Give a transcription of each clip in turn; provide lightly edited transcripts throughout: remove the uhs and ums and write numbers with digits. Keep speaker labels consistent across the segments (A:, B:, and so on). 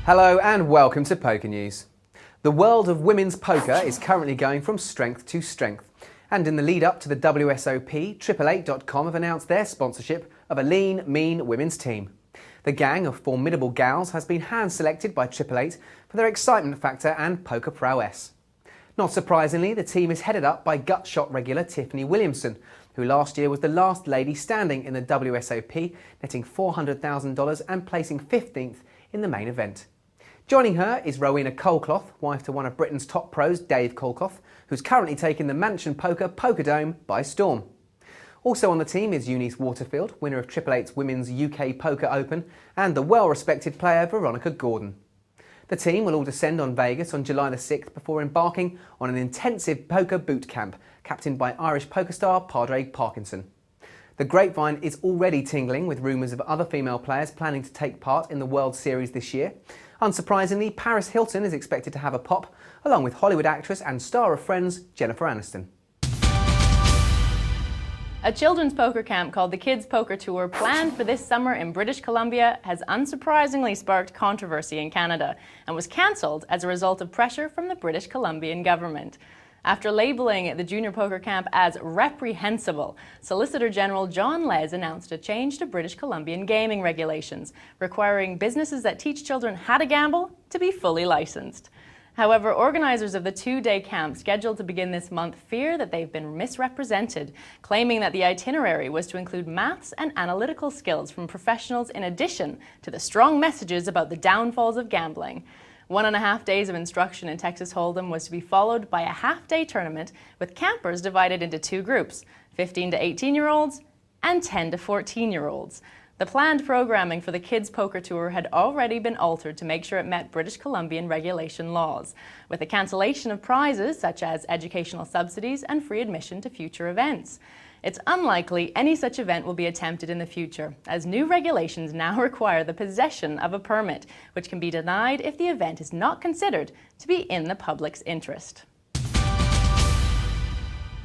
A: Hello and welcome to Poker News. The world of women's poker is currently going from strength to strength. And in the lead up to the WSOP, 888.com have announced their sponsorship of a lean, mean women's team. The gang of formidable gals has been hand-selected by 888 for their excitement factor and poker prowess. Not surprisingly, the team is headed up by Gutshot regular Tiffany Williamson, who last year was the last lady standing in the WSOP, netting $400,000 and placing 15th in the main event. Joining her is Rowena Colclough, wife to one of Britain's top pros, Dave Colclough, who's currently taking the Mansion Poker Pokerdome by storm. Also on the team is Eunice Waterfield, winner of 888's Women's UK Poker Open, and the well-respected player Veronica Gordon. The team will all descend on Vegas on July the 6th before embarking on an intensive poker boot camp, captained by Irish poker star Padraig Parkinson. The grapevine is already tingling with rumours of other female players planning to take part in the World Series this year. Unsurprisingly, Paris Hilton is expected to have a pop, along with Hollywood actress and star of Friends, Jennifer Aniston.
B: A children's poker camp called the Kids Poker Tour, planned for this summer in British Columbia, has unsurprisingly sparked controversy in Canada and was cancelled as a result of pressure from the British Columbian government. After labelling the junior poker camp as reprehensible, Solicitor General John Les announced a change to British Columbian gaming regulations, requiring businesses that teach children how to gamble to be fully licensed. However, organisers of the two-day camp scheduled to begin this month fear that they've been misrepresented, claiming that the itinerary was to include maths and analytical skills from professionals in addition to the strong messages about the downfalls of gambling. 1.5 days of instruction in Texas Hold'em was to be followed by a half-day tournament with campers divided into two groups, 15 to 18-year-olds and 10 to 14-year-olds. The planned programming for the Kids Poker Tour had already been altered to make sure it met British Columbian regulation laws, with the cancellation of prizes such as educational subsidies and free admission to future events. It's unlikely any such event will be attempted in the future, as new regulations now require the possession of a permit, which can be denied if the event is not considered to be in the public's interest.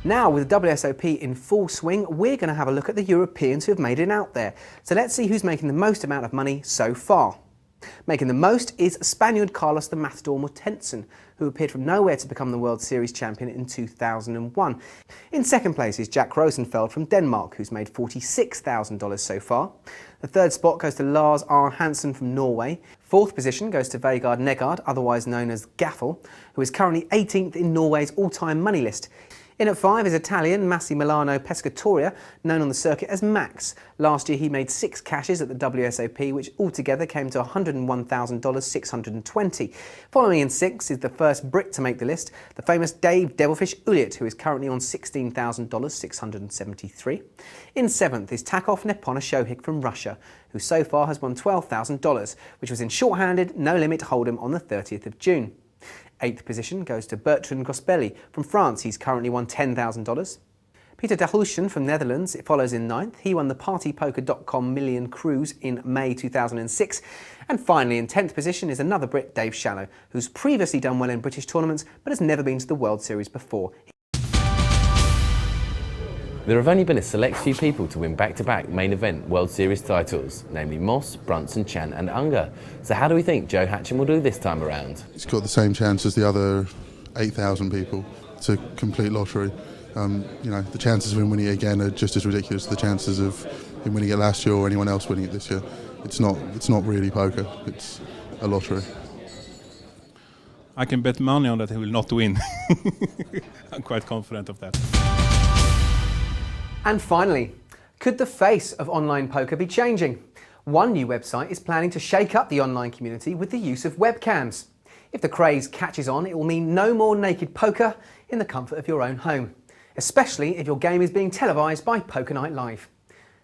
A: Now, with the WSOP in full swing, we're going to have a look at the Europeans who have made it out there. So let's see who's making the most amount of money so far. Making the most is Spaniard Carlos the Matador Mortensen, who appeared from nowhere to become the World Series champion in 2001. In second place is Jack Rosenfeld from Denmark, who's made $46,000 so far. The third spot goes to Lars R. Hansen from Norway. Fourth position goes to Vegard Negard, otherwise known as Gaffel, who is currently 18th in Norway's all-time money list. In at 5 is Italian Massimiliano Pescatoria, known on the circuit as Max. Last year he made 6 cashes at the WSOP, which altogether came to $101,620. Following in 6th is the first Brit to make the list, the famous Dave Devilfish Ulliott, who is currently on $16,673. In 7th is Takov Neponoshohik from Russia, who so far has won $12,000, which was in shorthanded, no-limit hold'em on the 30th of June. 8th position goes to Bertrand Gospelli from France. He's currently won $10,000. Peter Dahulschen from Netherlands follows in 9th. He won the PartyPoker.com Million Cruise in May 2006. And finally in 10th position is another Brit, Dave Shallow, who's previously done well in British tournaments but has never been to the World Series before.
C: There have only been a select few people to win back-to-back main event World Series titles, namely Moss, Brunson, Chan and Unger. So how do we think Joe Hatcham will do this time around?
D: He's got the same chance as the other 8,000 people. It's a complete lottery. The chances of him winning it again are just as ridiculous as the chances of him winning it last year or anyone else winning it this year. It's not really poker, it's a lottery.
E: I can bet money on that he will not win. I'm quite confident of that.
A: And finally, could the face of online poker be changing? One new website is planning to shake up the online community with the use of webcams. If the craze catches on, it will mean no more naked poker in the comfort of your own home, especially if your game is being televised by Poker Night Live.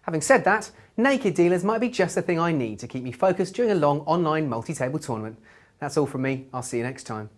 A: Having said that, naked dealers might be just the thing I need to keep me focused during a long online multi-table tournament. That's all from me. I'll see you next time.